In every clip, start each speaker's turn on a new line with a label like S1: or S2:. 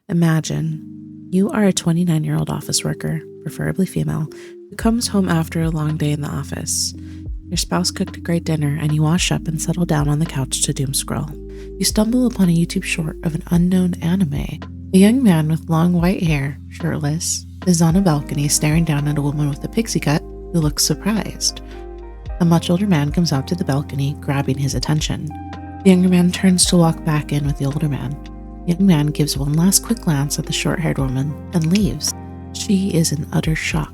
S1: Imagine you are a 29-year-old office worker, preferably female, who comes home after a long day in the office. Your spouse cooked a great dinner and you wash up and settle down on the couch to doom scroll. You stumble upon a YouTube short of an unknown anime. A young man with long white hair, shirtless, is on a balcony staring down at a woman with a pixie cut who looks surprised. A much older man comes out to the balcony, grabbing his attention. The younger man turns to walk back in with the older man. The young man gives one last quick glance at the short-haired woman and leaves. She is in utter shock.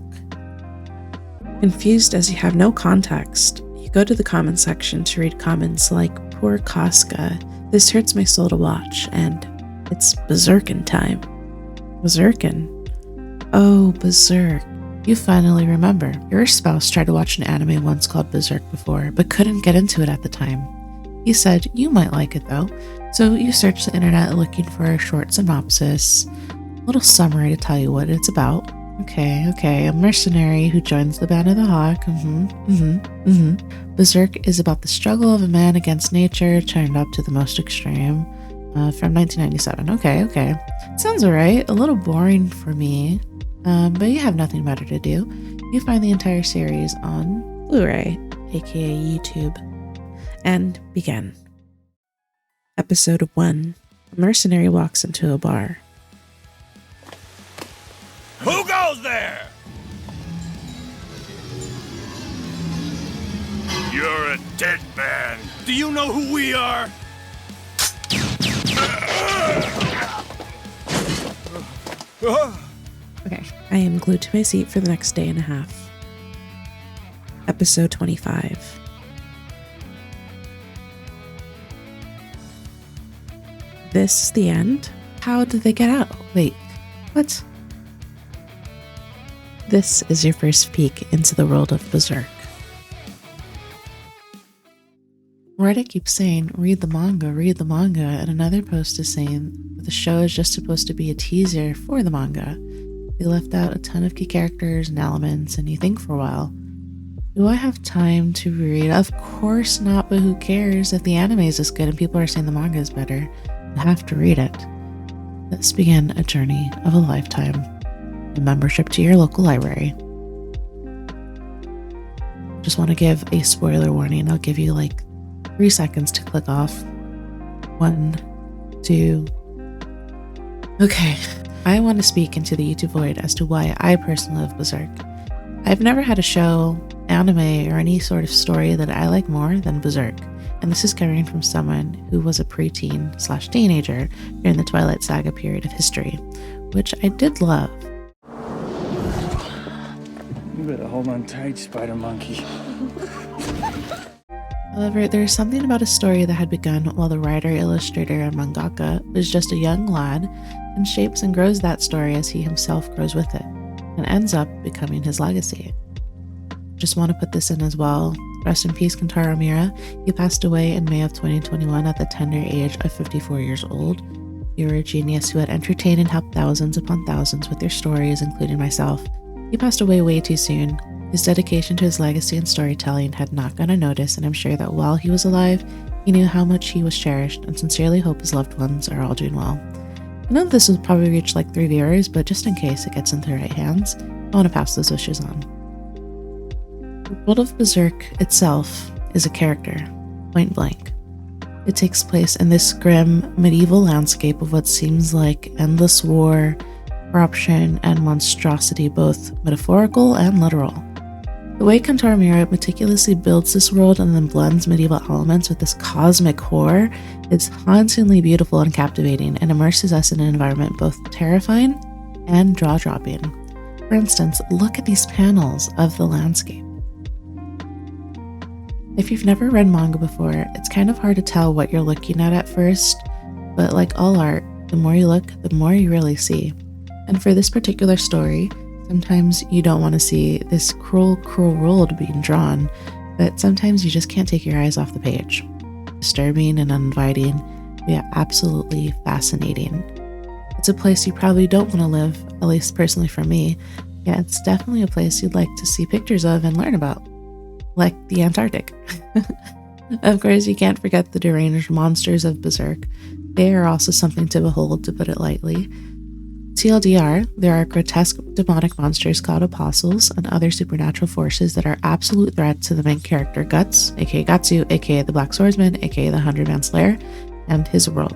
S1: Confused as you have no context, you go to the comment section to read comments like, "Poor Casca, this hurts my soul to watch," and "It's Berserkin time." Berserkin? Oh, Berserk. You finally remember. Your spouse tried to watch an anime once called Berserk before, but couldn't get into it at the time. He said you might like it though, so you search the internet looking for a short synopsis, a little summary to tell you what it's about. Okay, a mercenary who joins the Band of the Hawk. Berserk is about the struggle of a man against nature, turned up to the most extreme. From 1997. Okay. Sounds alright. A little boring for me, but you have nothing better to do. You find the entire series on Blu-ray, aka YouTube, and begin. Episode 1. A mercenary walks into a bar.
S2: Who goes there? You're a dead man. Do you know who we are?
S1: Okay, I am glued to my seat for the next day and a half. Episode 25. This is the end? How did they get out? Wait, what? This is your first peek into the world of Berserk. Reddit keeps saying, read the manga, and another post is saying that the show is just supposed to be a teaser for the manga. They left out a ton of key characters and elements, and you think for a while, do I have time to read? Of course not, but who cares? If the anime is this good and people are saying the manga is better, you have to read it. This began a journey of a lifetime. A membership to your local library. Just want to give a spoiler warning. I'll give you like 3 seconds to click off. 1, 2. Okay, I want to speak into the YouTube void as to why I personally love Berserk. I've never had a show, anime, or any sort of story that I like more than Berserk, and this is coming from someone who was a preteen/teenager during the Twilight Saga period of history, which I did love.
S3: You better hold on tight, spider monkey.
S1: However, there's something about a story that had begun while the writer, illustrator, and mangaka was just a young lad and shapes and grows that story as he himself grows with it and ends up becoming his legacy. Just want to put this in as well. Rest in peace, Kentaro Miura. He passed away in May of 2021 at the tender age of 54 years old. You were a genius who had entertained and helped thousands upon thousands with their stories, including myself. He passed away way too soon. His dedication to his legacy and storytelling had not gone unnoticed, and I'm sure that while he was alive, he knew how much he was cherished, and sincerely hope his loved ones are all doing well. I know this will probably reach like 3 viewers, but just in case it gets into the right hands, I want to pass those wishes on. The world of Berserk itself is a character, point blank. It takes place in this grim, medieval landscape of what seems like endless war, corruption, and monstrosity, both metaphorical and literal. The way Kentaro Miura meticulously builds this world and then blends medieval elements with this cosmic horror is hauntingly beautiful and captivating, and immerses us in an environment both terrifying and jaw-dropping. For instance, look at these panels of the landscape. If you've never read manga before, it's kind of hard to tell what you're looking at first, but like all art, the more you look, the more you really see. And for this particular story, sometimes you don't want to see this cruel world being drawn, but sometimes you just can't take your eyes off the page. Disturbing and uninviting, yet absolutely fascinating. It's a place you probably don't want to live, at least personally for me, yet it's definitely a place you'd like to see pictures of and learn about. Like the Antarctic. Of course, you can't forget the deranged monsters of Berserk. They are also something to behold, to put it lightly. TLDR, there are grotesque demonic monsters called apostles and other supernatural forces that are absolute threats to the main character Guts, aka Gatsu, aka the Black Swordsman, aka the 100-Man Slayer, and his world.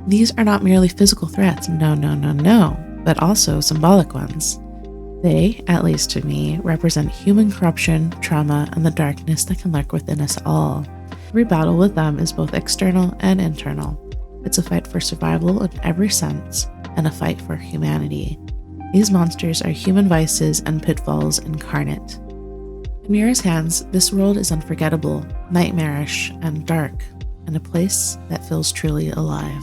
S1: These are not merely physical threats, no, but also symbolic ones. They, at least to me, represent human corruption, trauma, and the darkness that can lurk within us all. Every battle with them is both external and internal. It's a fight for survival in every sense, and a fight for humanity. These monsters are human vices and pitfalls incarnate. In Miura's hands, this world is unforgettable, nightmarish, and dark, and a place that feels truly alive.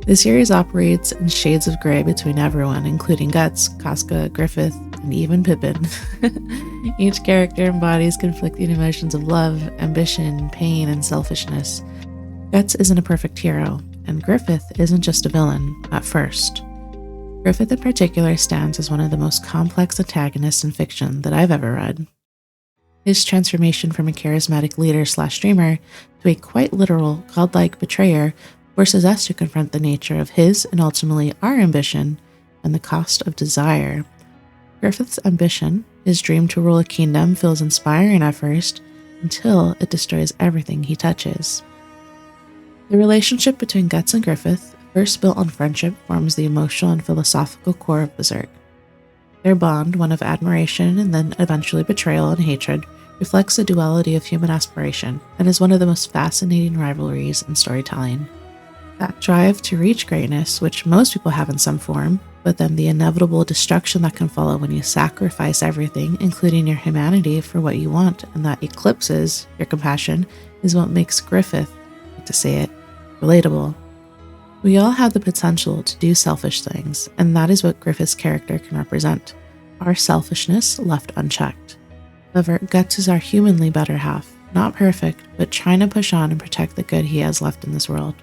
S1: The series operates in shades of gray between everyone, including Guts, Casca, Griffith, and even Pippin. Each character embodies conflicting emotions of love, ambition, pain, and selfishness. Guts isn't a perfect hero, and Griffith isn't just a villain, at first. Griffith in particular stands as one of the most complex antagonists in fiction that I've ever read. His transformation from a charismatic leader/dreamer to a quite literal, godlike betrayer forces us to confront the nature of his and ultimately our ambition and the cost of desire. Griffith's ambition, his dream to rule a kingdom, feels inspiring at first until it destroys everything he touches. The relationship between Guts and Griffith, first built on friendship, forms the emotional and philosophical core of Berserk. Their bond, one of admiration and then eventually betrayal and hatred, reflects the duality of human aspiration and is one of the most fascinating rivalries in storytelling. That drive to reach greatness, which most people have in some form, but then the inevitable destruction that can follow when you sacrifice everything, including your humanity, for what you want, and that eclipses your compassion, is what makes Griffith, I hate to say it, relatable. We all have the potential to do selfish things, and that is what Griffith's character can represent. Our selfishness left unchecked. However, Guts is our humanly better half, not perfect, but trying to push on and protect the good he has left in this world.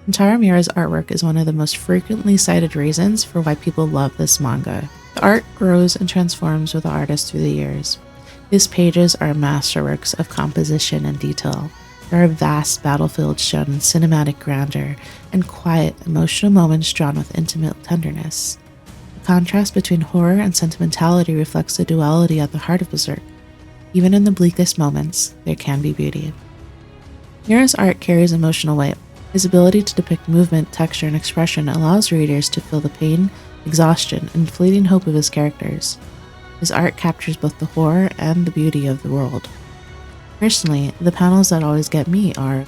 S1: Kentaro Miura's artwork is one of the most frequently cited reasons for why people love this manga. The art grows and transforms with the artist through the years. His pages are masterworks of composition and detail. There are vast battlefields shown in cinematic grandeur and quiet, emotional moments drawn with intimate tenderness. The contrast between horror and sentimentality reflects the duality at the heart of Berserk. Even in the bleakest moments, there can be beauty. Miura's art carries emotional weight. His ability to depict movement, texture, and expression allows readers to feel the pain, exhaustion, and fleeting hope of his characters. His art captures both the horror and the beauty of the world. Personally, the panels that always get me are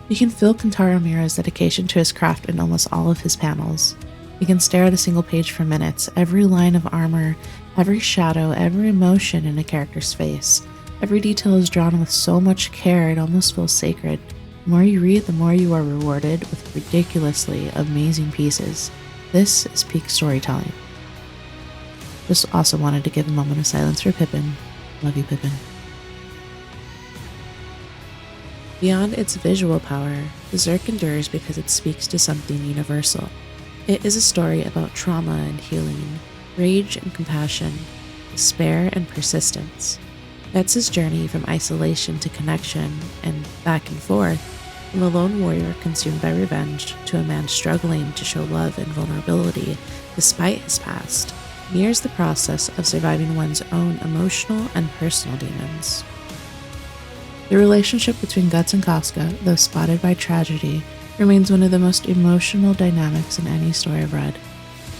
S1: you can feel Kentaro Miura's dedication to his craft in almost all of his panels. You can stare at a single page for minutes, every line of armor, every shadow, every emotion in a character's face. Every detail is drawn with so much care it almost feels sacred. The more you read, the more you are rewarded with ridiculously amazing pieces. This is peak storytelling. Just also wanted to give a moment of silence for Pippin. Love you, Pippin. Beyond its visual power, Berserk endures because it speaks to something universal. It is a story about trauma and healing, rage and compassion, despair and persistence. Guts' journey from isolation to connection and back and forth, from a lone warrior consumed by revenge to a man struggling to show love and vulnerability despite his past, mirrors the process of surviving one's own emotional and personal demons. The relationship between Guts and Casca, though spotted by tragedy, remains one of the most emotional dynamics in any story I've read.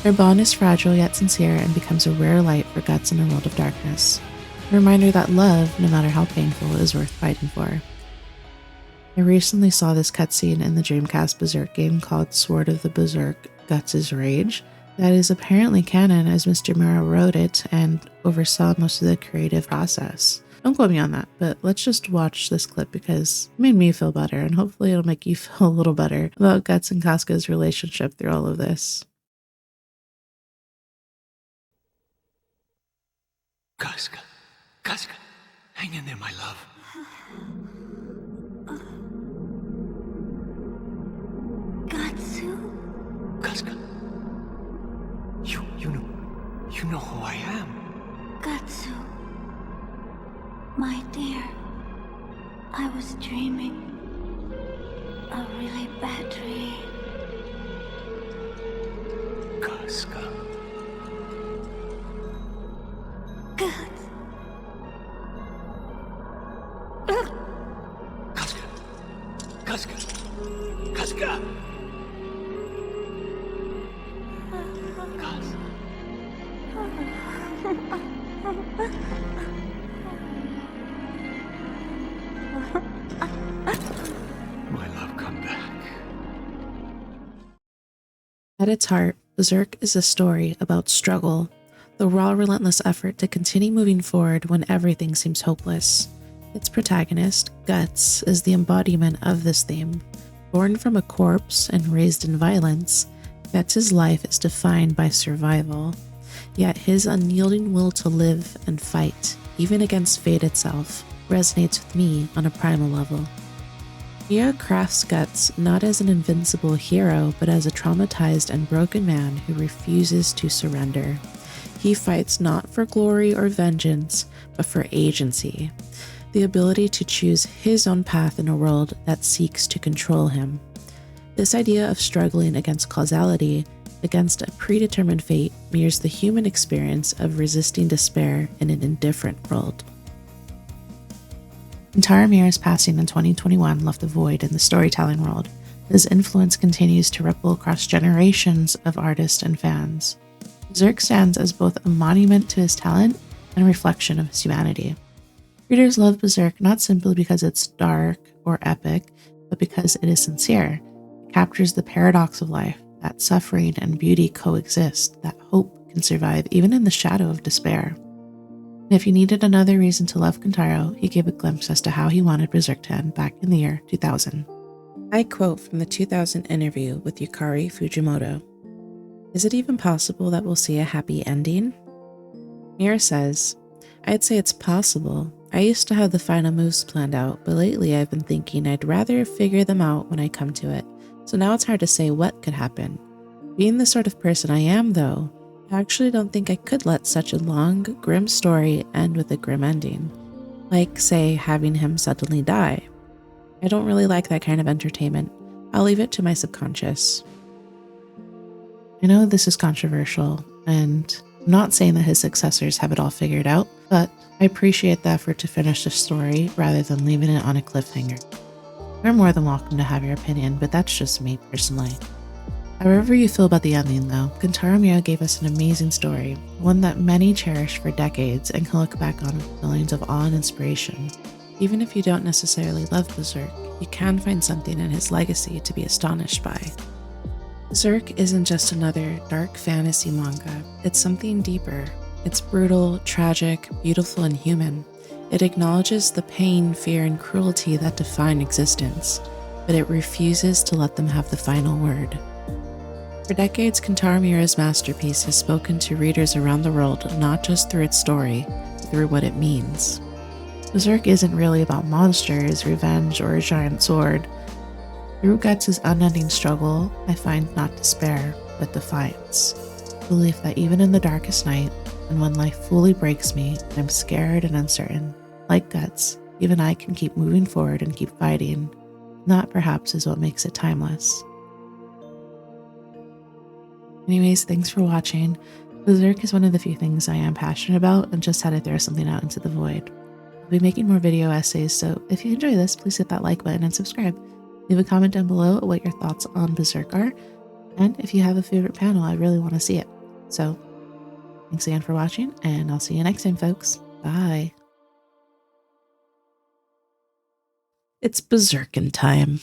S1: Their bond is fragile yet sincere and becomes a rare light for Guts in a world of darkness. A reminder that love, no matter how painful, is worth fighting for. I recently saw this cutscene in the Dreamcast Berserk game called Sword of the Berserk Guts' Rage that is apparently canon as Mr. Miura wrote it and oversaw most of the creative process. Don't quote me on that, but let's just watch this clip because it made me feel better, and hopefully it'll make you feel a little better about Guts and Casca's relationship through all of this.
S2: Casca, Casca, hang in there, my love.
S4: Gatsu?
S2: Casca,
S4: You know who I am.
S5: Gatsu. My dear, I was dreaming. A really bad dream.
S4: Casca.
S5: Guts.
S4: Casca. Casca. Casca. My love, come back.
S1: At its heart, Berserk is a story about struggle, the raw, relentless effort to continue moving forward when everything seems hopeless. Its protagonist, Guts, is the embodiment of this theme. Born from a corpse and raised in violence, Guts' life is defined by survival. Yet his unyielding will to live and fight, even against fate itself, resonates with me on a primal level. Miura crafts Guts not as an invincible hero, but as a traumatized and broken man who refuses to surrender. He fights not for glory or vengeance, but for agency, the ability to choose his own path in a world that seeks to control him. This idea of struggling against causality, against a predetermined fate, mirrors the human experience of resisting despair in an indifferent world. Kentaro Miura's passing in 2021 left a void in the storytelling world. His influence continues to ripple across generations of artists and fans. Berserk stands as both a monument to his talent and a reflection of his humanity. Readers love Berserk not simply because it's dark or epic, but because it is sincere. It captures the paradox of life, that suffering and beauty coexist, that hope can survive even in the shadow of despair. And if you needed another reason to love Kentaro, he gave a glimpse as to how he wanted Berserk to end back in the year 2000. I quote from the 2000 interview with Yukari Fujimoto. "Is it even possible that we'll see a happy ending?" Miura says, "I'd say it's possible. I used to have the final moves planned out, but lately I've been thinking I'd rather figure them out when I come to it. So now it's hard to say what could happen. Being the sort of person I am, though, I actually don't think I could let such a long, grim story end with a grim ending. Like, say, having him suddenly die. I don't really like that kind of entertainment. I'll leave it to my subconscious." I know this is controversial, and I'm not saying that his successors have it all figured out, but I appreciate the effort to finish the story rather than leaving it on a cliffhanger. You're more than welcome to have your opinion, but that's just me personally. However you feel about the ending, though, Kentaro Miura gave us an amazing story, one that many cherish for decades and can look back on with feelings of awe and inspiration. Even if you don't necessarily love Berserk, you can find something in his legacy to be astonished by. Berserk isn't just another dark fantasy manga, it's something deeper. It's brutal, tragic, beautiful, and human. It acknowledges the pain, fear, and cruelty that define existence, but it refuses to let them have the final word. For decades, Kentaro Miura's masterpiece has spoken to readers around the world not just through its story, but through what it means. Berserk isn't really about monsters, revenge, or a giant sword. Through Guts' unending struggle, I find not despair, but defiance. Belief that even in the darkest night, and when life fully breaks me, and I'm scared and uncertain, like Guts, even I can keep moving forward and keep fighting. That perhaps is what makes it timeless. Anyways, thanks for watching. Berserk is one of the few things I am passionate about and just had to throw something out into the void. I'll be making more video essays, so if you enjoy this, please hit that like button and subscribe. Leave a comment down below what your thoughts on Berserk are, and if you have a favorite panel, I really want to see it. So, thanks again for watching, and I'll see you next time, folks. Bye. It's Berserkin' time.